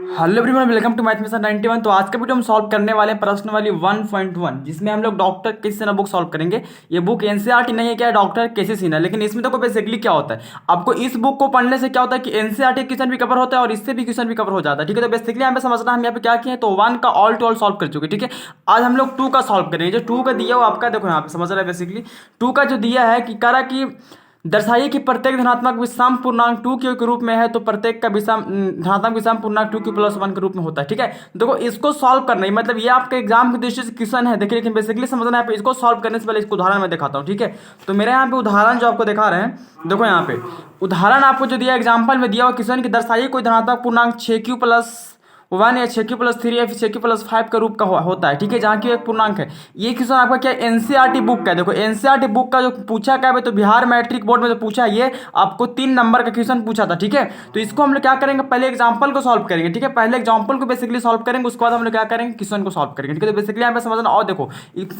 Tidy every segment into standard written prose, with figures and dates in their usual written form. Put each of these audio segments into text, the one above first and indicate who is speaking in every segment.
Speaker 1: Hello everyone, welcome to Math Mission 91। तो आज का वीडियो हम सॉल्व करने वाले हैं प्रश्न वाली 1.1, जिसमें हम लोग डॉक्टर केसी सिन्हा बुक सॉल्व करेंगे। ये बुक एनसीईआरटी नहीं है, क्या है, डॉक्टर केसी सिन्हा। लेकिन इसमें देखो बेसिकली क्या होता है, आपको इस बुक को पढ़ने से क्या होता है कि एनसीईआरटी क्वेश्चन भी कवर होता है और इससे भी क्वेश्चन भी कवर हो जाता है। ठीक है, तो बेसिकली हमें समझना हम यहाँ पे क्या किए हैं, तो 1 का ऑल टू ऑल सॉल्व कर चुके। ठीक है, आज हम लोग 2 का सॉल्व करेंगे। जो 2 का दिया वो आपका देखो यहाँ पे समझ रहा है। बेसिकली 2 का जो दिया है कि करा कि दर्शाइए कि प्रत्येक धनात्मक विषम पूर्णांक 2 के रूप में है, तो प्रत्येक का विषम धनात्मक विषम पूर्णांक 2q+1 के रूप में होता है। ठीक है, देखो इसको सॉल्व करना है, मतलब ये आपके एग्जाम की दृष्टि से क्वेश्चन है। देखिए, लेकिन बेसिकली समझना है, इसको सॉल्व करने से पहले इसको उदाहरण में दिखाता हूँ। ठीक है, तो मेरे यहाँ पे उदाहरण जो आपको दिखा रहे हैं, देखो यहाँ पे उदाहरण आपको जो दिया एग्जाम्पल में दिया हुआ क्वेश्चन की दर्शाइए कोई धनात्मक पूर्णांक 6q+1 या 6q+3 या 6q+5 का रूप का होता है। ठीक है, जहाँ की एक पूर्णांक है। ये क्वेश्चन आपका क्या एनसीईआरटी बुक का है। देखो एनसीईआरटी बुक का जो पूछा क्या है, तो बिहार मैट्रिक बोर्ड में जो पूछा ये आपको 3 नंबर का क्वेश्चन पूछा था। ठीक है, तो इसको हम लोग क्या करेंगे, पहले एग्जाम्पल को सॉल्व करेंगे। ठीक है, पहले एग्जाम्पल को बेसिकली सॉल्व करेंगे, उसके बाद हम लोग क्या करेंगे, क्वेश्चन को सॉल्व करेंगे। ठीक है, तो बेसिकली यहाँ पे समझना। और देखो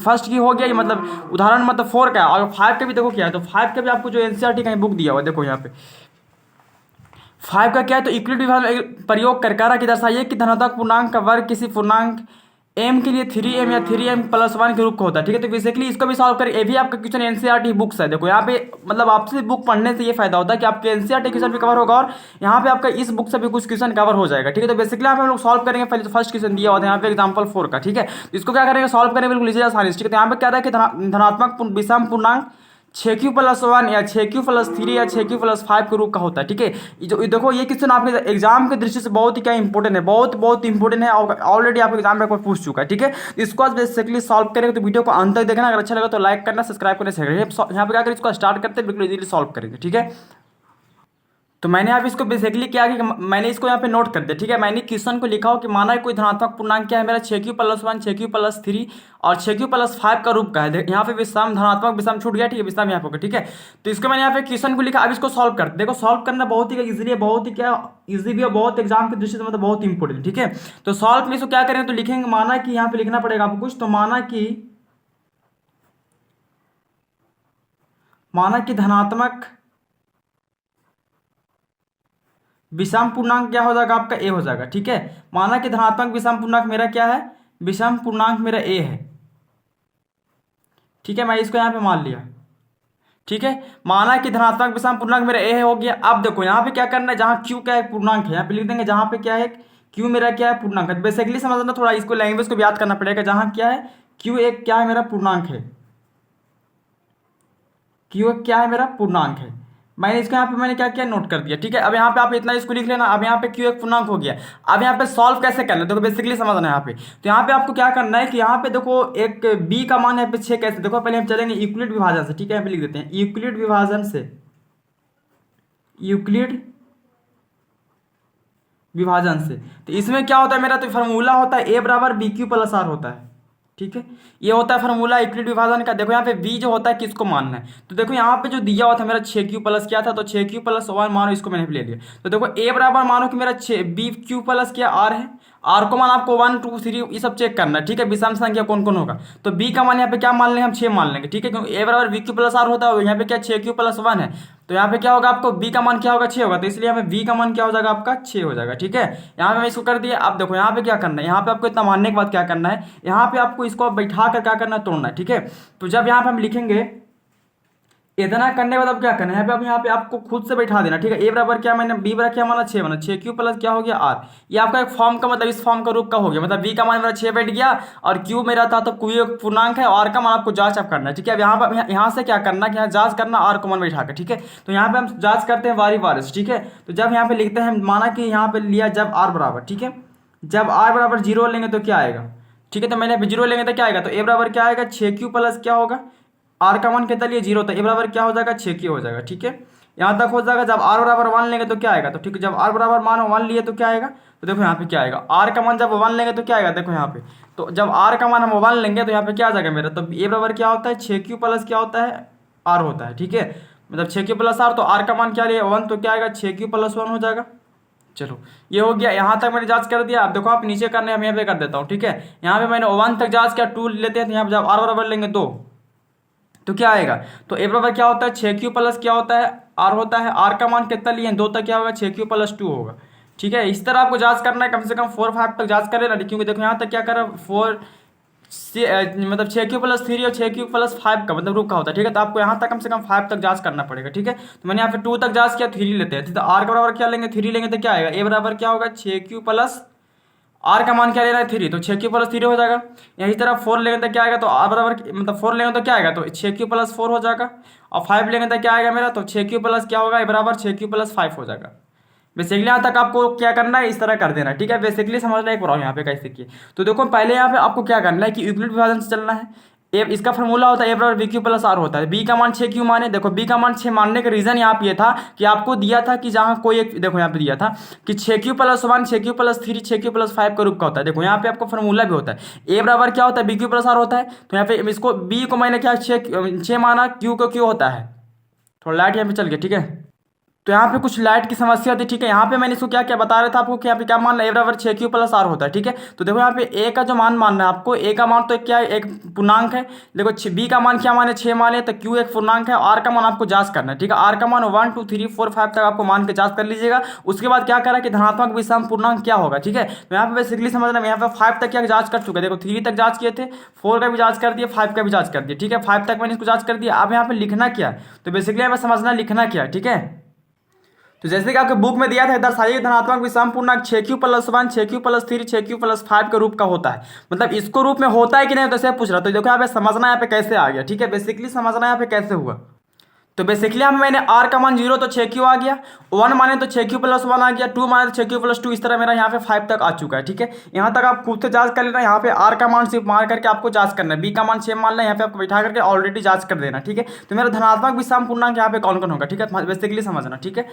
Speaker 1: फर्स्ट की हो गया, मतलब उदाहरण मतलब 4 का है, और 5 का भी देखो क्या है, तो 5 का भी आपको जो एनसीईआरटी का बुक दिया हुआ है, देखो यहाँ पे 5 का क्या है, तो इक्विलिटी विभाजन प्रयोग कर करा कि दर्शाइए कि धनात्मक पूर्णांक का वर्ग किसी पूर्णांक m के लिए 3m या 3m+1 के रूप का होता है। ठीक है, तो बेसिकली इसको भी सॉल्व करें। ये भी आपका क्वेश्चन एनसीईआरटी बुक्स है। देखो यहाँ पे मतलब आपसे बुक पढ़ने से ये फायदा होता है कि आपके एनसीईआरटी क्वेश्चन भी कवर होगा और यहाँ पे आपका इस बुक से भी कुछ क्वेश्चन कवर हो जाएगा। ठीक है, तो बेसिकली यहाँ पे हम लोग सॉल्व करेंगे। पहले तो फर्स्ट क्वेश्चन दिया हुआ था यहाँ पे एग्जाम्पल 4 का। ठीक है, तो इसको क्या करेंगे, सॉल्व करेंगे बिल्कुल लीजिए आसानी से। ठीक है, तो यहाँ पे क्या रहा है कि धनात्मक विषम पूर्णांक 6q+1 या 6q+3 या 6q+5 के रूप का होता है। ठीक है, जो देखो ये क्वेश्चन आपके एग्जाम की दृष्टि से बहुत ही क्या इंपॉर्टेंट है, बहुत बहुत इंपॉर्टेंट है, ऑलरेडी आपके एग्जाम में कोई पूछ चुका है। ठीक है, तो इसको आज बेसिकली सॉल्व करेंगे, तो वीडियो को अंत तक देखना। अगर अच्छा लगा तो लाइक करना, सब्सक्राइब करना, शेयर करना। यहाँ पे क्या करें, इसको स्टार्ट करते हैं, बिल्कुल इजीली सॉल्व करेंगे। ठीक है, तो मैंने यहाँ पे इसको बेसिकली क्या कि मैंने इसको यहाँ पे नोट कर दिया। ठीक है, मैंने क्वेश्चन को लिखा हो कि माना कोई धनात्मक पूर्णांक क्या है मेरा 6q+1 6q+3 और 6q+5 का रूप का है। यहाँ पे विषम धनात्मक विषम छूट गया। ठीक है, विषम यहाँ पे। ठीक है, तो इसको मैंने यहाँ पे क्वेश्चन को लिखा। अब इसको सॉल्व करते, देखो सॉल्व करना बहुत ही इजीली है, बहुत ही क्या इजी भी है, बहुत एग्जाम की दृष्टि से मतलब बहुत इंपॉर्टेंट। ठीक है, तो सॉल्व में इसको क्या करेंगे, तो लिखेंगे माना कि यहाँ पे लिखना पड़ेगा आपको कुछ, तो माना कि धनात्मक विषम पूर्णांक क्या हो जाएगा आपका, ए हो जाएगा। ठीक है, माना कि धनात्मक विषम पूर्णांक मेरा क्या है, विषम पूर्णांक मेरा ए है। ठीक है, मैं इसको यहाँ पे मान लिया। ठीक है, माना कि धनात्मक विषम पूर्णांक मेरा ए हो गया। अब देखो यहाँ पे क्या करना है, जहाँ क्यू क्या है पूर्णांक है, यहाँ पे लिख देंगे जहाँ पे क्या है क्यू मेरा क्या है पूर्णांक है। बेसिकली समझना, थोड़ा इसको लैंग्वेज को भी याद करना पड़ेगा। जहाँ क्या है क्यू एक क्या है मेरा पूर्णांक है, क्यू एक क्या है मेरा पूर्णांक है। मैंने इसको यहाँ पे मैंने क्या किया, नोट कर दिया। ठीक है, अब यहाँ पे आप इतना इसको लिख लेना। अब यहाँ पे क्यू एक पूर्णांक हो गया। अब यहाँ पे सॉल्व कैसे करना है, देखो बेसिकली समझना है यहाँ पे। तो यहाँ पे आपको क्या करना है कि यहाँ पे देखो एक बी का मान यहाँ पे 6 कैसे, देखो पहले हम चलेंगे यूक्लिड विभाजन से। ठीक है, यहाँ पे लिख देते हैं यूक्लिड विभाजन से, यूक्लिड विभाजन से। तो इसमें क्या होता है मेरा, तो फार्मूला होता है a = bq+r होता है। ठीक है, ये होता है फार्मूला यूक्लिड विभाजन का। देखो यहाँ पे v जो होता है किसको मानना है, तो देखो यहाँ पे जो दिया हुआ था मेरा 6q प्लस क्या था, तो 6q+1 मानो, इसको मैंने ले लिया। तो देखो a बराबर मानो कि मेरा 6 bq+ क्या r है, आर को मान आपको 1 2 3 ये सब चेक करना है। ठीक है, विषम संख्या कौन कौन होगा, तो बी का मान यहाँ पे क्या मान लेंगे हम 6 मान लेंगे। ठीक है, क्योंकि a बराबर bq+r होता है, यहाँ पे क्या 6q+1 है, तो यहाँ पे क्या होगा आपको b का मान क्या होगा 6 होगा, तो इसलिए यहाँ पे v का मान क्या हो जाएगा आपका 6 हो जाएगा। ठीक है, यहाँ पे मैं इसको कर दिया। अब देखो यहाँ पे क्या करना है, यहाँ पे आपको इतना मानने के बाद क्या करना है, यहाँ पे आपको इसको बैठा कर क्या करना है, तोड़ना है। ठीक है, तो जब यहाँ पे हम लिखेंगे इतना करने के बाद अब क्या करना है, यहाँ पे आपको खुद से बैठा देना। ठीक है, ए बराबर क्या मैंने बी बराबर क्या माना 6 माना, 6q+ क्या हो गया आर। ये आपका एक फॉर्म का मतलब इस फॉर्म का रूप का हो गया, मतलब बी का मान मेरा 6 बैठ गया और क्यू मेरा था तो क्यू एक पूर्णांक है, आर का मान आपको जांच अब करना है। ठीक है, अब यहाँ पर यहाँ से क्या करना कि यहाँ जांच करना आर को मान बैठा कर। ठीक है, तो यहाँ पे हम जांच करते हैं बारी बारी से। ठीक है, तो जब यहाँ पे लिखते हैं माना कि यहाँ पे लिया जब आर बराबर, ठीक है, जब आर बराबर 0 लेंगे तो क्या आएगा। ठीक है, तो मैंने 0 लेंगे तो क्या आएगा, तो ए बराबर क्या आएगा 6q+ क्या होगा, आर का मान कितना लिए 0, तो ए बराबर क्या हो जाएगा 6q हो जाएगा। ठीक है, यहाँ तक हो जाएगा। जब आर बराबर 1 लेंगे तो क्या आएगा, तो ठीक है, जब आर बराबर मान 1 लिए तो क्या आएगा, तो देखो यहाँ पे क्या आएगा, आर का मान जब 1 लेंगे तो क्या आएगा, देखो यहाँ पे, तो जब आर का मान हम 1 लेंगे तो यहाँ पे क्या आ जाएगा मेरा, तो ए बराबर क्या होता है 6q+ क्या होता है आर होता है। ठीक है, मतलब 6q+r, तो आर का मान क्या लिया 1, तो क्या आएगा 6q+1 हो जाएगा। चलो ये हो गया, यहाँ तक मैंने जांच कर दिया। अब देखो आप नीचे करने हम यहाँ पे कर देता हूँ। ठीक है, यहाँ पे मैंने 1 तक जांच किया, 2 लेते हैं, तो यहाँ पे जब आर बराबर लेंगे 2 तो क्या आएगा, तो ए बराबर क्या होता है 6q+ क्या होता है आर होता है, आर का मान कितना लिए 2 तक क्या होगा 6q+2 होगा। ठीक है, इस तरह आपको जांच करना है, कम से कम 4-5 तक जांच कर लेना, क्योंकि देखो यहाँ तक क्या कर रहा है, मतलब 6 क्यू प्लस 3 और 6 क्यू प्लस 5 का मतलब रूप का होता है। ठीक है, तो आपको यहाँ तक कम से कम 5 तक जांच करना पड़ेगा। ठीक है, तो मैंने यहाँ पे 2 तक जांच किया, 3 लेते हैं, तो आर का बराबर क्या लेंगे, 3 लेंगे, तो क्या आएगा, ए बराबर क्या होगा, 6 क्यू प्लस आर का मान क्या लेना है, 3, तो 6 क्यू प्लस 3 हो जाएगा। यही तरह 4 लेंगे तो क्या आएगा, तो आर बराबर मतलब 4 लेंगे तो क्या आएगा, तो 6 क्यू प्लस 4 हो जाएगा। और 5 लेंगे तो क्या आएगा मेरा, तो 6 क्यू प्लस क्या होगा, ए बराबर 6 क्यू प्लस 5 हो जाएगा। बेसिकली यहाँ तक आपको क्या करना है, इस तरह कर देना है। ठीक है, बेसिकली समझना एक प्रॉब्लम यहाँ पे कैसे किए। तो देखो पहले यहाँ पे आपको क्या करना है कि यूक्लिड विभाजन से चलना है। ए इसका फॉर्मूला होता है ए बराबर बी क्यू प्लस आर होता है। बी का मान 6 क्यू माने, देखो बी का मान 6 मानने का रीजन यहाँ पे ये था कि आपको दिया था कि जहाँ कोई एक, देखो यहाँ पे दिया था कि 6 Q plus 1 6 Q plus 3 6 Q plus 5 का रूप का होता है। देखो यहाँ पे आपको फॉर्मूला भी होता है, ए बराबर क्या होता है, बी क्यू प्लस आर होता है। तो यहाँ पे इसको बी को मैंने क्या 6 माना, क्यू को क्यू होता है। थोड़ा लाइट यहाँ पे चल गया। ठीक है, तो यहाँ पे कुछ लाइट की समस्या थी। ठीक है, यहाँ पे मैंने इसको क्या क्या बता रहा था आपको कि यहाँ पे क्या मान ए बराबर 6 क्यू प्लस आर होता है। ठीक है, तो देखो यहाँ पे ए का जो मान मानना है आपको, ए का मान तो क्या है, एक पूर्णांक है। देखो बी का मान क्या माने, 6 माने, तो क्यू एक पूर्णांक है। आर का मान आपको जांच करना है। ठीक है, आर का मान 1 2 3 4 5 तक आपको मान के जांच कर लीजिएगा। उसके बाद क्या करा कि धनात्मक विषम पूर्णांक क्या होगा। ठीक है, तो यहाँ पे बेसिकली समझना, यहाँ पे 5 तक क्या जांच कर चुके हैं। देखो 3 तक जांच किए थे, 4 का भी जांच कर दिया, 5 का भी जांच कर दिया। ठीक है, 5 तक मैंने इसको जांच कर दिया। अब यहाँ पे लिखना क्या है, तो बेसिकली यहाँ पे समझना लिखना क्या है। ठीक है, तो जैसे कि आपके बुक में दिया था, दर्शाइए धनात्मक विषम पूर्णांक 6 Q plus 1 6 Q plus 3 6 Q plus 5 के रूप का होता है। मतलब इसको रूप में होता है कि नहीं, तो ऐसे पूछ रहा। तो देखो यहाँ पे समझना यहाँ पे कैसे आ गया। ठीक है, बेसिकली समझना यहाँ पे कैसे हुआ। तो बेसिकली यहाँ मैंने आर का मान 0 तो 6 क्यू आ गया, 1 माने तो 6 क्यू प्लस 1 आ गया, 2 माने तो 6 क्यू प्लस 2, इस तरह मेरा यहाँ पे 5 तक आ चुका है। ठीक है, यहाँ तक आप खुद से जांच कर लेना। यहाँ पे आर का मान सिर्फ मार करके आपको जांच करना है, बी का मान 6 मानना है, यहाँ पे आपको बैठा करके ऑलरेडी जांच कर देना। ठीक है, तो मेरा धनात्मक विषम पूर्णांक यहाँ पे कौन कौन होगा। ठीक है, बेसिकली समझना। ठीक है,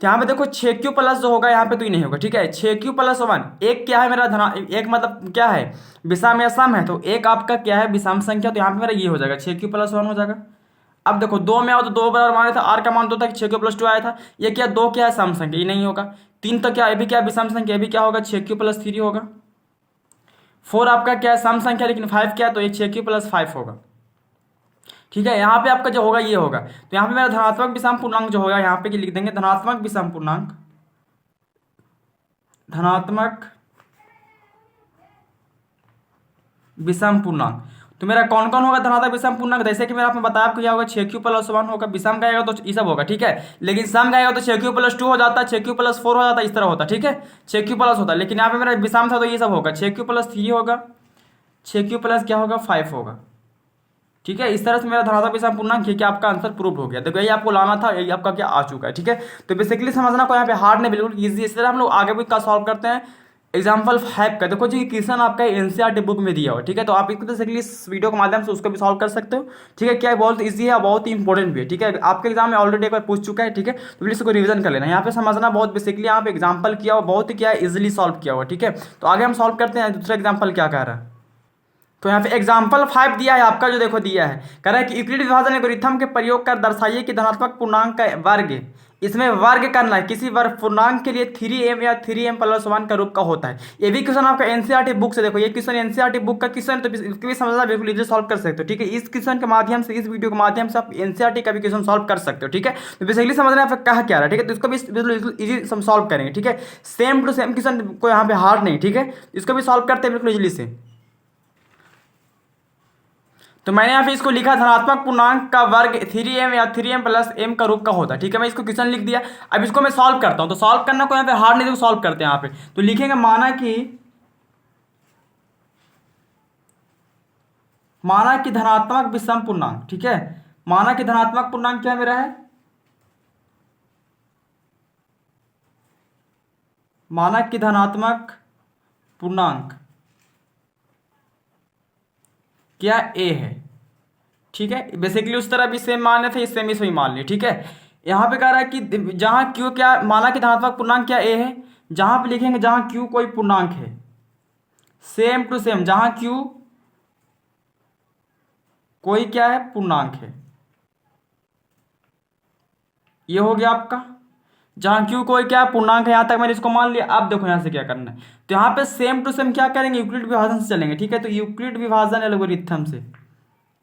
Speaker 1: तो यहाँ पे देखो 6 क्यू प्लस जो होगा यहाँ पे तो ही नहीं होगा। ठीक है, 6 क्यू प्लस 1 एक क्या है मेरा एक मतलब क्या है, विषम या सम है, तो एक आपका क्या है, विषम संख्या। तो यहाँ पे मेरा ये हो जाएगा 6 क्यू प्लस 1 हो जाएगा। अब देखो 2 में आओ तो 2 बराबर माने था, आर का मान 2 था, 6 क्यू प्लस 2 आया था। ये क्या 2 क्या है, सम संख्या, ये नहीं होगा। 3 तो क्या, ये भी क्या विषम संख्या, ये भी क्या होगा, 6 क्यू प्लस 3 होगा। 4 आपका क्या है, सम संख्या, लेकिन 5 क्या है, तो ये 6 क्यू प्लस 5 होगा। ठीक है, यहाँ पे आपका जो होगा ये होगा। तो यहाँ पे मेरा धनात्मक विषम पूर्णांक जो होगा, यहाँ पे लिख देंगे धनात्मक विषम पूर्णांक, धनात्मक विषम पूर्णांक। तो मेरा कौन कौन होगा धनात्मक विषम पूर्णांक, जैसे कि मैंने आपको बताया, आपको क्या होगा, 6 क्यू प्लस 1 होगा। विषम का आएगा तो ये सब होगा। ठीक है, लेकिन सम का आएगा तो 6 क्यू प्लस 2 हो जाता है, 6 क्यू प्लस 4 हो जाता है, इस तरह होता है। ठीक है, 6 क्यू प्लस होता है, लेकिन यहाँ पे मेरा विषम था तो ये सब होगा, 6 क्यू प्लस 3 होगा, 6 क्यू प्लस क्या होगा, 5 होगा। ठीक है, इस तरह से मेरा धनात्मक विषम पूर्णांक है कि आपका आंसर प्रूव हो गया। देखो यही आपको लाना था, यही आपका क्या आ चुका है। ठीक है, तो बेसिकली समझना को यहाँ पे हार्ड नहीं, बिल्कुल इजी। इस तरह हम लोग आगे भी का सॉल्व करते हैं। एग्जाम्पल 5 का देखो जी, क्वेश्चन आपका एनसीईआरटी बुक में दिया हुआ। ठीक है, तो आप इसको बेसिकली इस वीडियो के माध्यम से उसको भी सॉल्व कर सकते हो। ठीक है, क्या है, बहुत ईजी है, बहुत ही इंपॉर्टेंट भी है। ठीक है, आपके एग्जाम में ऑलरेडी एक बार पूछ चुका है। ठीक है, तो प्लीज इसको रिवीजन कर लेना। यहाँ पे समझना बहुत बेसिकली, यहाँ पे एग्जाम्पल किया हुआ, बहुत ही क्या है, इजिली सॉल्व किया हुआ। ठीक है, तो आगे हम सॉल्व करते हैं। दूसरा एग्जाम्पल क्या कह रहा है, तो यहाँ पे एग्जाम्पल 5 दिया है आपका, जो देखो दिया है, कह रहा है कि यूक्लिड विभाजन एल्गोरिथम के प्रयोग कर दर्शाइए कि धनात्मक पूर्णांक का वर्ग, इसमें वर्ग करना है किसी वर्ग पूर्णांक के लिए 3m या 3m+1 का रूप का होता है। ये भी क्वेश्चन आपका एनसीईआरटी बुक से, देखो ये क्वेश्चन एनसीईआरटी बुक का क्वेश्चन, तो इसके भी समझना बिल्कुल इजी सॉल्व कर सकते हो। ठीक है, इस क्वेश्चन के माध्यम से, इस वीडियो के माध्यम से आप एनसीईआरटी का भी क्वेश्चन सॉल्व कर सकते हो। ठीक है, तो बेसिकली समझना है कहा क्या रहा है। ठीक है, तो इसको भी बिल्कुल इजी सॉल्व करेंगे। ठीक है, सेम टू सेम क्वेश्चन, कोई यहाँ पे हार्ड नहीं। ठीक है, इसको भी सॉल्व करते हैं बिल्कुल इजीली से। तो मैंने यहाँ पे इसको लिखा, धनात्मक पूर्णांक का वर्ग 3m या 3m+m का रूप का होता है। ठीक है, मैं इसको क्वेश्चन लिख दिया। अब इसको मैं सॉल्व करता हूँ। तो सॉल्व करना को यहाँ पे हार्ड नहीं, तो सॉल्व करते हैं यहाँ पे। तो लिखेंगे माना कि धनात्मक विषम पूर्णांक। ठीक है, माना कि धनात्मक पूर्णांक क्या मेरा है, माना कि धनात्मक पूर्णांक क्या ए है। ठीक है, बेसिकली उस तरह भी सेम मान थे, इस सेम इसमें मान लिए। ठीक है, यहाँ पे कह रहा है कि जहां क्यू क्या, माना कि धनात्मक पूर्णांक क्या ए है, जहां पे लिखेंगे जहां क्यू कोई पूर्णांक है, सेम टू सेम जहां क्यू कोई क्या है, पूर्णांक है, ये हो गया आपका। जहां क्यू कोई क्या पूर्णांक है, यहां तक मैंने इसको मान लिया। अब देखो यहां से क्या करना है, तो यहाँ पे सेम टू सेम क्या करेंगे, यूक्लिड विभाजन से चलेंगे। ठीक है, तो यूक्लिड विभाजन एल्गोरिथम से,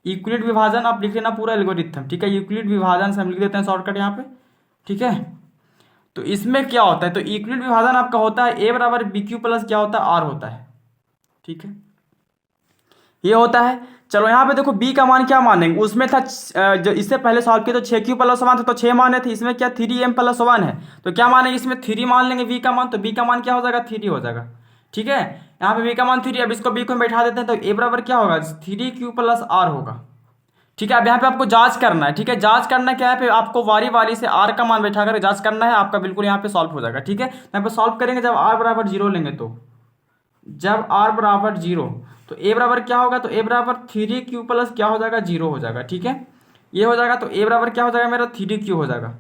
Speaker 1: यूक्लिड विभाजन आप लिख लेना पूरा एल्गोरिथम। ठीक है, यूक्लिड विभाजन से हम लिख देते हैं शॉर्टकट यहाँ पे। ठीक है, तो इसमें क्या होता है, तो इक्विवेलेंट विभाजन आपका होता है ए बराबर बी क्यू प्लस क्या होता है आर होता है। ठीक है, ये होता है। चलो यहाँ पे देखो बी का मान क्या मानेंगे, उसमें था जो इससे पहले सॉल्व किया तो 6 q+1 था तो 6 माने थे, इसमें क्या 3m+1 है तो क्या मानेंगे, इसमें 3 मान लेंगे बी का मान, तो बी का मान क्या हो जाएगा 3 हो जाएगा। ठीक है, यहाँ पे बी का मान 3, अब इसको बी को बैठा देते हैं तो ए बराबर क्या होगा 3q+r होगा। ठीक है, अब यहाँ पे आपको जांच करना है। ठीक है, जांच करना क्या है, पे आपको वारी वारी से आर का मान बैठा कर जांच करना है, आपका बिल्कुल यहाँ पे सॉल्व हो जाएगा। ठीक है, यहाँ पे सॉल्व करेंगे जब आर बराबर 0 लेंगे तो, जब आर बराबर 0 तो ए बराबर क्या होगा, तो ए बराबर 3q प्लस क्या हो जाएगा 0 हो जाएगा। ठीक है, ये हो जाएगा तो ए बराबर क्या हो जाएगा मेरा 3q हो जाएगा।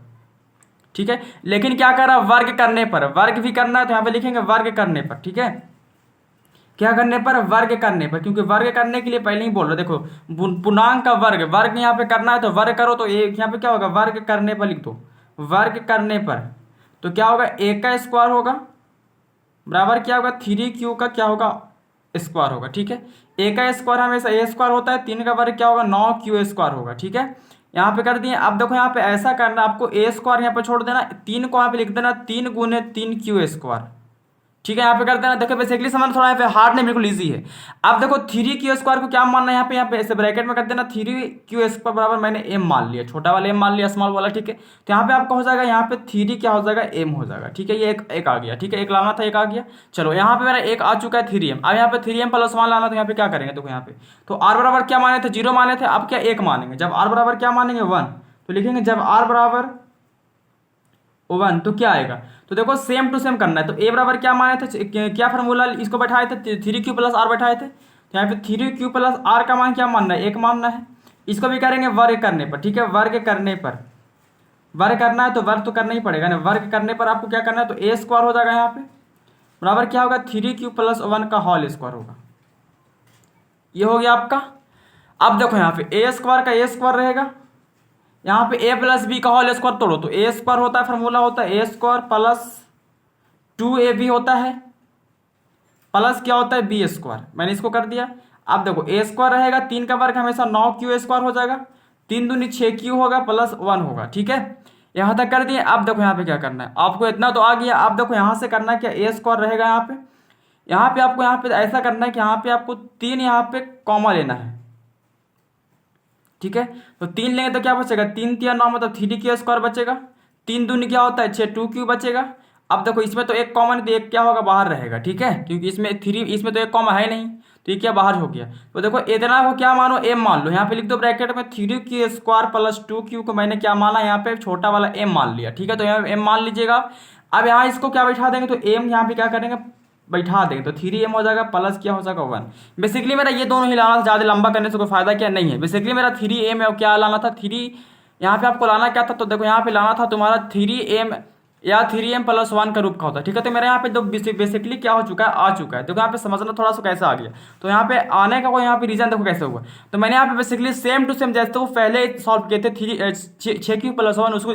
Speaker 1: ठीक है, लेकिन क्या कर रहा है वर्ग करने पर, वर्ग भी करना है तो यहाँ पे लिखेंगे वर्ग करने पर। ठीक है, क्या करने पर, वर्ग करने पर, क्योंकि वर्ग करने के लिए पहले ही बोल रहे देखो पूर्णांक का वर्ग, वर्ग यहाँ पे करना है तो वर्ग करो, तो एक यहाँ पे क्या होगा वर्ग करने पर लिख दो, वर्ग करने पर तो क्या होगा ए का स्क्वायर होगा बराबर क्या होगा 3q का क्या होगा स्क्वायर होगा। ठीक है, ए का स्क्वायर हमेशा ए स्क्वायर होता है, 3 का वर्ग क्या होगा 9q स्क्वायर होगा। ठीक है, यहाँ पे कर दिए। अब देखो यहाँ पे ऐसा करना, आपको ए स्क्वायर यहाँ पे छोड़ देना, 3 को यहाँ पे लिख देना 3 × 3q स्क्वायर। ठीक है, यहाँ पे कर देना। देखो बेसिकली समझ थोड़ा यहाँ पे हार्ड नहीं, बिल्कुल इजी है। अब देखो 3q² को क्या मानना है, यहाँ पे ऐसे ब्रैकेट में कर देना 3q² बराबर मैंने m मान लिया, छोटा वाला m मान लिया स्मॉल वाला। ठीक है, तो यहाँ पे आपका हो जाएगा, यहाँ पे 3 क्या हो जाएगा m हो जाएगा। ठीक है, ये एक आ गया। ठीक है, एक लाना था, एक आ गया। चलो यहाँ पे मेरा एक आ चुका है 3m, अब यहाँ पे 3m+1 लाना, तो यहाँ पे क्या करेंगे, देखो यहाँ पे तो r बराबर क्या माने थे 0 माने थे, अब क्या 1 मानेंगे, जब r बराबर क्या मानेंगे 1 तो लिखेंगे जब r बराबर 1 तो क्या आएगा, तो देखो सेम टू सेम करना है। तो ए बराबर क्या माने थे, क्या फार्मूला इसको बैठाए थे 3q+r बैठाए थे, तो यहाँ पे 3q+r का मान क्या मानना है 1 मानना है। इसको भी करेंगे वर्ग करने पर। ठीक है, वर्ग करने पर, वर्ग करना है तो वर्ग तो करना ही पड़ेगा ना, वर्ग करने पर आपको क्या करना है, तो ए स्क्वायर हो जाएगा यहाँ पे बराबर क्या होगा 3q+1 का होल स्क्वायर होगा। ये हो गया आपका। अब देखो यहाँ पे ए स्क्वायर का ए स्क्वायर रहेगा, यहाँ पे ए प्लस बी का होल स्क्वायर तोड़ो तो ए स्क्वायर होता है, फॉर्मूला होता है ए स्क्वायर प्लस 2ab होता है, प्लस क्या होता है बी स्क्वायर, मैंने इसको कर दिया। अब देखो ए स्क्वायर रहेगा, 3 का वर्ग हमेशा 9q² हो जाएगा, 3 दूनी 6q होगा प्लस 1 होगा। ठीक है, यहाँ तक कर दिए। अब देखो यहाँ पे क्या करना है, आपको इतना तो आ गया। अब देखो यहाँ से करना है क्या, ए स्क्वायर रहेगा यहाँ पे आपको यहाँ पे ऐसा करना है कि यहाँ पे आपको 3 यहाँ पे कॉमा लेना है। ठीक है, तो 3 लेंगे तो क्या बचेगा 3 3 9 मतलब 3q² बचेगा, 3 दूनी क्या होता है 6 2q बचेगा। अब देखो इसमें तो एक कॉमन, तो एक क्या होगा बाहर रहेगा। ठीक है, क्योंकि इसमें तो एक कॉमा है नहीं, तो ये क्या बाहर हो गया। तो देखो इतना को क्या मानो m मान लो, यहाँ पे लिख दो ब्रैकेट में 3q² प्लस 2q को मैंने क्या माना यहाँ पे छोटा वाला m मान लिया। ठीक है, तो यहाँ m मान लीजिएगा। अब यहाँ इसको क्या बैठा देंगे, तो m यहाँ पे क्या करेंगे बैठा देंगे, तो 3m हो जाएगा प्लस क्या हो जाएगा 1। बेसिकली मेरा ये दोनों ही लाना था, ज़्यादा लंबा करने से कोई फायदा क्या नहीं है। बेसिकली मेरा 3m और क्या लाना था 3, यहाँ पे आपको लाना क्या था, तो देखो यहाँ पे लाना था तुम्हारा 3m या 3m+1 का रूप का होता है। ठीक है, तो मेरे यहाँ पे जो बेसिकली क्या हो चुका है आ चुका है, देखो यहाँ पे समझना थोड़ा सा कैसे आ गया। तो यहाँ पे आने का कोई यहाँ पे रीजन देखो कैसे हुआ, तो मैंने यहाँ पे बेसिकली सेम टू सेम जैसे वो पहले सॉल्व किए थे 6q+1 उसको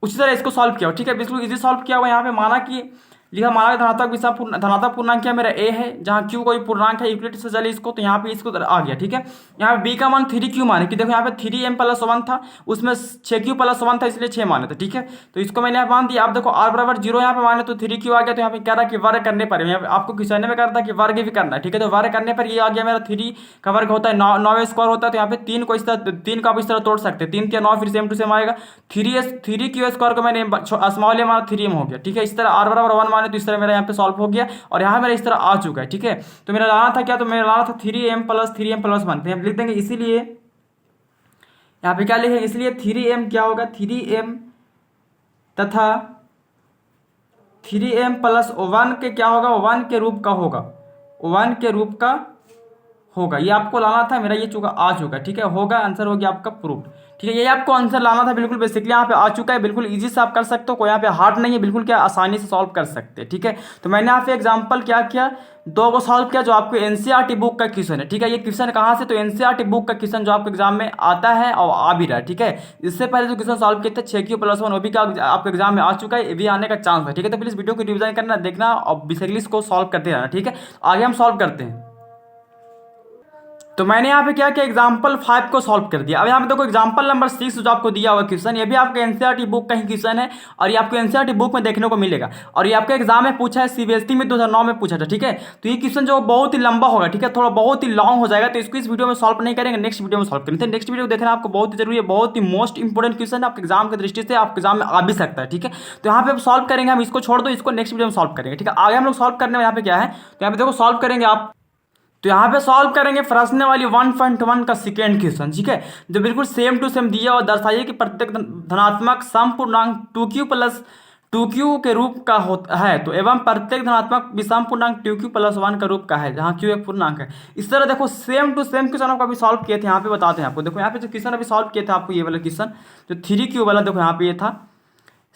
Speaker 1: उसी तरह इसको सॉल्व किया। ठीक है, बिल्कुल इजी सॉल्व किया हुआ। यहाँ पे माना कि लिखा माना धनात्मक पूर्णांक क्या मेरा ए है, जहाँ क्यू कोई पूर्णांक है यूक्लिड से चले इसको, तो यहाँ पे इसको आ गया। ठीक है, यहाँ पे बी का मान 3q माने कि देखो यहाँ पे 3m+1 था, उसमें 6q+1 था इसलिए 6 माने थे। ठीक है, तो इसको मैंने यहाँ मान दिया। अब देखो r बराबर 0 यहाँ पे माने तो 3q आ गया, तो यहाँ पे कह रहा कि वर्ग करने पर, यहाँ पे आपको क्वेश्चन में करता कि वर्ग भी करना है। ठीक है, तो वर्ग करने पर ये आ गया मेरा 3 का वर्ग होता है 9 स्क्वायर होता है, तो यहाँ पे 3 को इस तरह 3 का आप इस तरह तोड़ सकते हैं, 3 के 9 फिर सेम टू सेम आएगा। 3q² को मैंने स्मॉल m माना 3m हो गया। ठीक है, इस तरह r बराबर 1 माने तो इस तरह मेरा यहाँ पे सॉल्व हो गया और यहाँ मेरा इस तरह आ चुका है। ठीक है, तो मेरा लाना था क्या, तो मेरा लाना था 3m+1, तो हम लिख देंगे इसीलिए यहाँ पे क्या लिखेंगे, इसलिए 3m क्या होगा 3m तथा 3m+1 के क्या होगा 1 के रूप का होगा, 1 के रूप का होगा। ये आपको लाना था, मेरा ये चुका आ चुका है। ठीक है, होगा आंसर हो गया आपका प्रूफ। ठीक है, ये आपको आंसर लाना था, बिल्कुल बेसिकली यहाँ पे आ चुका है, बिल्कुल इजी से आप कर सकते हो, कोई यहाँ पे हार्ड नहीं है, बिल्कुल क्या आसानी से सॉल्व कर सकते हैं। ठीक है, तो मैंने यहाँ पे एग्जांपल क्या किया 2 को सॉल्व किया जो आपको एनसीईआरटी बुक का क्वेश्चन है। ठीक है, ये क्वेश्चन कहाँ से, तो एनसीईआरटी बुक का क्वेश्चन जो आपके एग्जाम में आता है और आ भी रहा है। ठीक है, इससे पहले जो क्वेश्चन सॉल्व किए थे 6q+1 वो भी क्या आपके एग्जाम में आ चुका है, ये भी आने का चांस है। ठीक है, तो प्लीज वीडियो को रिविजन करना, देखना और बेसिकली इसको सॉल्व करते रहना। ठीक है, आगे हम सॉल्व करते हैं। तो मैंने यहाँ पे क्या किया, एग्जाम्पल 5 को सॉल्व कर दिया। अब यहाँ पे देखो एग्जाम्पल नंबर 6 जो आपको दिया हुआ क्वेश्चन, ये भी आपके एनसीईआरटी बुक का ही क्वेश्चन है और ये आपको एनसीईआरटी बुक में देखने को मिलेगा और ये आपके एग्जाम में पूछा है, सीबीएसई में 2009 में पूछा था। ठीक है, तो ये क्वेश्चन जो बहुत ही लंबा होगा, ठीक है, थोड़ा बहुत ही लॉन्ग हो जाएगा, तो इसको इस वीडियो में सॉल्व नहीं करेंगे, नेक्स्ट वीडियो में सॉल्व करेंगे। नेक्स्ट वीडियो देखना आपको बहुत ही जरूरी है, बहुत ही मोस्ट इंपोर्टेंट क्वेश्चन है आपके एग्जाम की दृष्टि से, आपके एग्जाम में आ भी सकता है। ठीक है, तो यहाँ पे सॉल्व करेंगे हम, इसको छोड़ दो, इसको नेक्स्ट वीडियो में सॉल्व करेंगे। ठीक है, आगे हम लोग सॉल्व करने में यहाँ पे क्या है, तो यहाँ पे देखो सॉल्व करेंगे आप, तो यहाँ पे सॉल्व करेंगे प्रश्न वाली 1.1 का सेकेंड क्वेश्चन। ठीक है, जो बिल्कुल सेम टू सेम दिया और दर्शाइए कि प्रत्येक धनात्मक समपूर्णांक 2q प्लस 2q के रूप का होता है, तो एवं प्रत्येक धनात्मक विषम पूर्णांक 2q प्लस 1 का रूप का है, जहाँ q एक पूर्णांक है। इस तरह देखो सेम टू सेम क्वेश्चन आपको अभी सॉल्व किए थे, यहाँ पे बताते हैं आपको। देखो यहाँ पे जो क्वेश्चन अभी सॉल्व किए थे आपको, ये वाला क्वेश्चन जो 3q वाला, देखो यहाँ पे ये था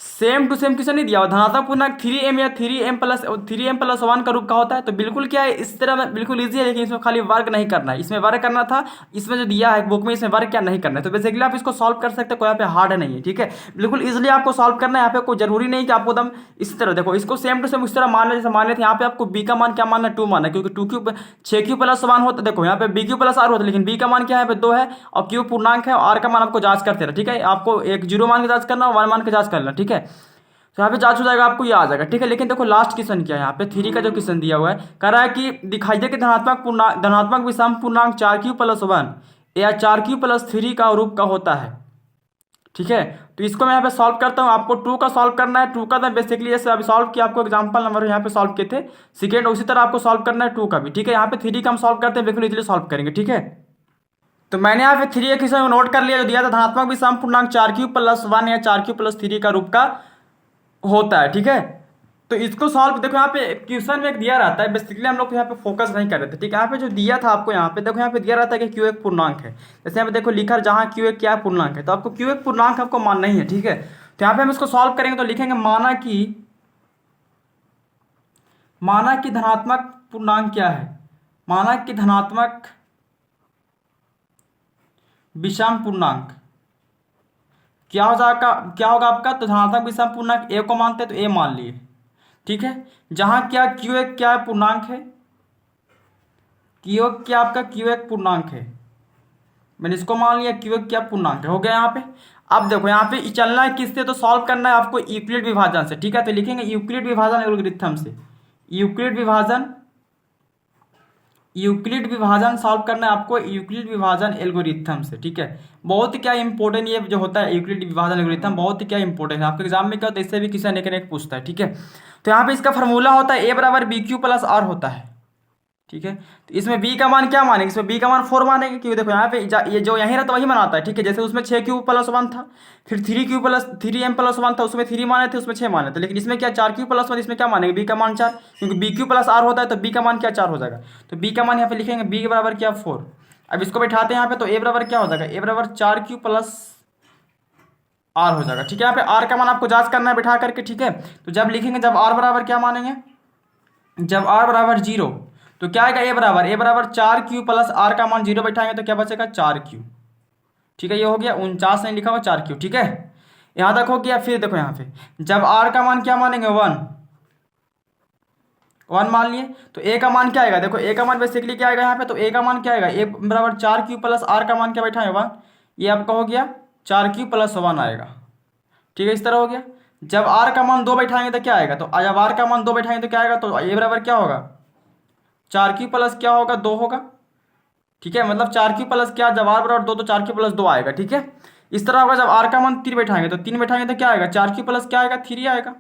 Speaker 1: सेम टू सेम क्वेश्चन नहीं दिया हुआ, धनात्मक पूर्णांक 3m या 3m+1 का रूप का होता है। तो बिल्कुल क्या है, इस तरह में बिल्कुल इजी है, लेकिन इसमें खाली वर्क नहीं करना है, इसमें वर्क करना था, इसमें जो दिया है बुक में, इसमें वर्क क्या नहीं करना है। तो बेसिकली आप इसको सॉल्व कर सकते हैं, कोई यहाँ पे हार्ड नहीं है। ठीक है, बिल्कुल इजिली आपको सॉल्व करना है, यहाँ पे कोई जरूरी नहीं कि आपको एकदम इस तरह, देखो इसको सेम टू सेम इस तरह मानना जैसे मान लेते हैं। यहाँ पे आपको बी का मान क्या मानना है, 2 मानना है, क्योंकि 2q 6q+1 होता है। देखो यहाँ पे bq प्लस r होता है, लेकिन b का मान क्या है, यहाँ पे 2 है और q पूर्णांक है और r का मान आपको जांच करते रहे। ठीक है, आपको एक 0 मान के जांच करना और 1 मान के जांच करना। ठीक है, तो यहाँ पे जांच हो जाएगा, आपको ये आ जाएगा। ठीक है, लेकिन देखो लास्ट क्वेश्चन क्या है, यहाँ पे 3 का जो क्वेश्चन दिया हुआ है, कह रहा है कि दिखाइए कि धनात्मक विषम पूर्णांक 4q+1 या 4q+3 का रूप का होता है। ठीक है, तो इसको मैं यहाँ पे सॉल्व करता हूँ, आपको 2 का सॉल्व करना है। 2 का तो बेसिकली जैसे अभी सॉल्व किया, आपको एग्जाम्पल नंबर यहाँ पे सॉल्व किए थे सेकेंड, उसी तरह आपको सॉल्व करना है 2 का भी। ठीक है, यहाँ पे 3 का हम सॉल्व करते हैं, बिल्कुल इजीली सॉल्व करेंगे। ठीक है, तो मैंने यहाँ पे 3 के क्वेश्चन को नोट कर लिया, जो दिया था धनात्मक विषम पूर्णांक 4q+1 या 4q+3 का रूप का होता है। ठीक है, तो इसको सॉल्व, देखो यहाँ पे क्वेश्चन में एक दिया रहता है, बेसिकली हम लोग यहाँ पे फोकस नहीं कर रहे थे। ठीक है, यहाँ पे जो दिया था आपको, यहाँ पे देखो यहाँ पे दिया रहता है कि क्यू एक पूर्णांक है, जैसे यहाँ पे देखो लिखा जहाँ क्यू एक क्या पूर्णांक है, तो आपको क्यू एक पूर्णांक आपको मानना ही है। ठीक है, तो यहाँ पे हम इसको सॉल्व करेंगे, तो लिखेंगे माना कि धनात्मक पूर्णांक क्या है, माना कि धनात्मक विषम पूर्णांक क्या हो जाएगा, क्या होगा आपका, तो धनात्मक विषम पूर्णांक ए को मानते हैं, तो ए मान लिए। ठीक है, जहां क्या क्यू एक क्या है, पूर्णांक है, क्यू क्या आपका क्यू एक पूर्णांक है, मैंने इसको मान लिया क्यू एक क्या पूर्णांक है, हो गया यहाँ पे। अब देखो यहाँ पे चलना है किससे, तो सॉल्व करना है आपको यूक्लिड विभाजन से। ठीक है, तो लिखेंगे यूक्लिड विभाजन एल्गोरिथम से, यूक्लिड विभाजन सॉल्व करना है आपको यूक्लिड विभाजन एल्गोरिथम से। ठीक है, बहुत ही क्या इंपॉर्टेंट ये जो होता है यूक्लिड विभाजन एल्गोरिथम, बहुत ही क्या इंपॉर्टेंट है आपके एग्जाम में, क्या होता है इससे भी किसी न एक पूछता है। ठीक है, तो यहाँ पे इसका फॉर्मूला होता है a=bq+r होता है। ठीक है, तो इसमें b का मान क्या मानेंगे, इसमें b का मान 4 मानेंगे, क्योंकि देखो यहाँ पे ये जो यहीं रहता वही बनाता है। ठीक है, जैसे उसमें 6q+1 था, फिर 3m+1 था, उसमें 3 माने थे, उसमें 6 माने थे, लेकिन इसमें क्या 4q+1, इसमें क्या मानेंगे, b का मान 4, क्योंकि bq+r होता है, तो b का मान क्या 4 हो जाएगा। तो b का मान यहाँ पे लिखेंगे b के बराबर क्या 4। अब इसको बैठाते हैं यहाँ पे, तो a बराबर क्या हो जाएगा, a बराबर 4q+r हो जाएगा। ठीक है, यहाँ पे r का मान आपको जांच करना है बैठा करके। ठीक है, तो जब लिखेंगे, जब r बराबर क्या मानेंगे, जब r बराबर 0, तो क्या आएगा, a बराबर 4q+r का मान 0 बैठाएंगे, तो क्या बचेगा 4q। ठीक है, ये हो गया, 49 नहीं लिखा हुआ 4q। ठीक है, यहां तक हो गया। फिर देखो यहाँ पे जब r का मान क्या मानेंगे 1 मान लिए, तो a का मान क्या आएगा, देखो a का मान बेसिकली क्या आएगा यहाँ पे, तो a का मान क्या आएगा, a बराबर 4q+r का मान क्या बैठा है 1, ये आपका हो गया 4q+1 आएगा। ठीक है, इस तरह हो गया। जब r का मान 2 बैठाएंगे तो क्या आएगा, तो जब r का मान 2 बैठाएंगे तो क्या आएगा, तो a बराबर क्या होगा 4q+ क्या होगा 2 होगा। ठीक है, मतलब 4q+ क्या, जब r बराबर 2 तो 4q+2 आएगा। ठीक है, इस तरह होगा। जब r का मान 3 बैठाएंगे, तो 3 बैठाएंगे तो क्या आएगा, 4q+ क्या आएगा 3 आएगा,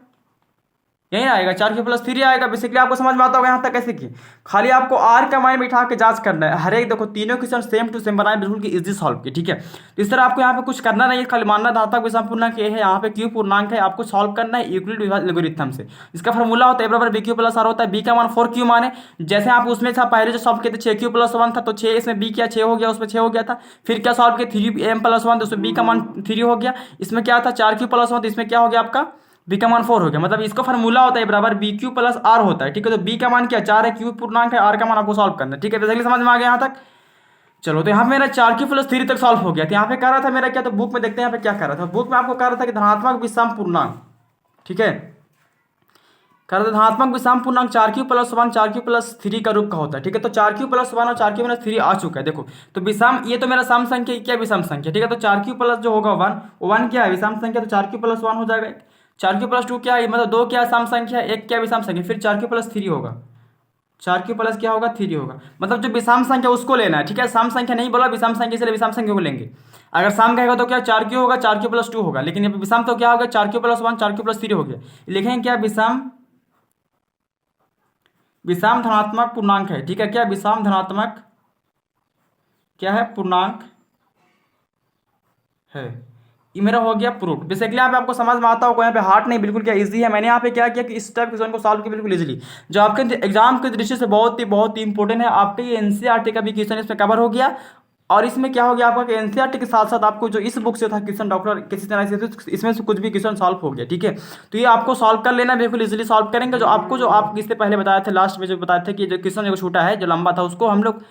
Speaker 1: यही आएगा 4q+3 आएगा। बेसिकली आपको समझ में आता होगा यहाँ तक कैसे की, खाली आपको r का मान बैठा के जांच करना है। हर एक देखो तीनों क्वेश्चन सेम टू सेम बनाए, बिल्कुल की इजी सॉल्व की। ठीक है, तो इस तरह आपको यहाँ पे कुछ करना नहीं है, खाली मानना धनात्मक विषम पूर्णांक है, यहाँ पे q पूर्णांक है, आपको सॉल्व करना है यूक्लिड एल्गोरिथम से। इसका फॉर्मूला होता है a बराबर bq+r होता है, b का मान 4q माने, जैसे आप उसमें था पहले जो सॉल्व किए थे 6q+1 था, तो 6 इसमें b क्या 6 हो गया, उसमें 6 हो गया था। फिर क्या सॉल्व किया 3m+1, तो उसमें b का मान 3 हो गया, इसमें क्या था 4q+1, तो इसमें क्या हो गया आपका b का मान 4 हो गया। मतलब इसका फॉर्मूला होता है बराबर bq+r होता है। ठीक है, तो b का मान क्या 4 है, q पूर्णांक है, r का मान आपको सॉल्व करना है। ठीक है, बेसिकली समझ में आ गया यहाँ तक। चलो, तो यहाँ पे मेरा 4q+3 तक सॉल्व हो गया। तो यहाँ पे कह रहा था मेरा क्या, तो बुक में देखते हैं यहाँ पे क्या कह रहा था। बुक में आपको कह रहा था कि धनात्मक विषम पूर्णांक, ठीक है, कर दे धनात्मक विषम पूर्णांक 4 क्यू प्लस 1 4 क्यू प्लस 3 का रूप का होता है। ठीक है, तो 4 क्यू प्लस 1 और 4 क्यू प्लस 3 आ चुका है। देखो तो विषम, ये तो मेरा सम संख्या क्या विषम संख्या। ठीक है, तो 4 क्यू प्लस जो होगा 1, 1 क्या है विषम संख्या, तो 4 क्यू प्लस 1 हो जाएगा। 4 क्यू प्लस 2 क्या है, मतलब 2 क्या है सम संख्या, 1 क्या विषम संख्या, फिर 4 क्यू प्लस 3 होगा। 4 क्यू प्लस क्या होगा 3 होगा, मतलब जो विषम संख्या उसको लेना है। ठीक है, सम संख्या नहीं बोला, विषम संख्या, इसलिए विषम संख्या को लेंगे। अगर सम कहेगा तो क्या 4 क्यू होगा, 4 क्यू प्लस 2 होगा, लेकिन ये विषम तो क्या होगा 4 क्यू प्लस 1 4 क्यू प्लस 3 हो गया। लिखेंगे क्या विषम, विषम धनात्मक पूर्णांक है। ठीक है, क्या विषम धनात्मक क्या है, पूर्णांक है। ये मेरा हो गया प्रूफ। बेसिकली यहाँ पे आपको समझ में आता होगा, यहाँ पे हार्ड नहीं, बिल्कुल क्या इजी है। मैंने यहाँ पे क्या किया कि इस टाइप क्वेश्चन को सॉल्व किया बिल्कुल इजीली, जो आपके एग्जाम की दृष्टि से बहुत ही इंपॉर्टेंट है। आपके ये एनसीईआरटी का भी क्वेश्चन इसमें कवर हो गया, और इसमें क्या हो गया आपका कि एनसीईआरटी के साथ साथ आपको जो इस बुक से था क्वेश्चन डॉक्टर किसी तरह से, तो इसमें से कुछ भी क्वेश्चन सॉल्व हो गया। ठीक है, तो ये आपको सॉल्व कर लेना, बिल्कुल इजीली सॉल्व करेंगे। जो आप इससे पहले बताए थे, लास्ट में जो बताए थे कि जो क्वेश्चन जो छूटा है, जो लंबा था, उसको हम लोग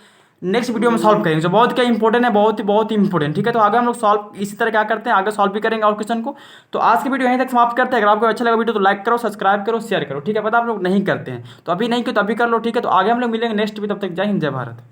Speaker 1: नेक्स्ट वीडियो में सॉल्व करेंगे, जो बहुत क्या इंपॉर्टेंट है, बहुत ही इंपॉर्टेंट। ठीक है, तो आगे हम लोग सॉल्व इसी तरह क्या करते हैं, आगे सॉल्व भी करेंगे और क्वेश्चन को। तो आज की वीडियो यहीं तक समाप्त करते हैं। अगर आपको अच्छा लगा वीडियो तो लाइक करो, सब्सक्राइब करो, शेयर करो। ठीक है, पता आप लोग नहीं करते हैं तो अभी नहीं, कि तो अभी कर लो। ठीक है, तो आगे हम लोग मिलेंगे नेक्स्ट वीडियो, तब तक जय हिंद जय भारत।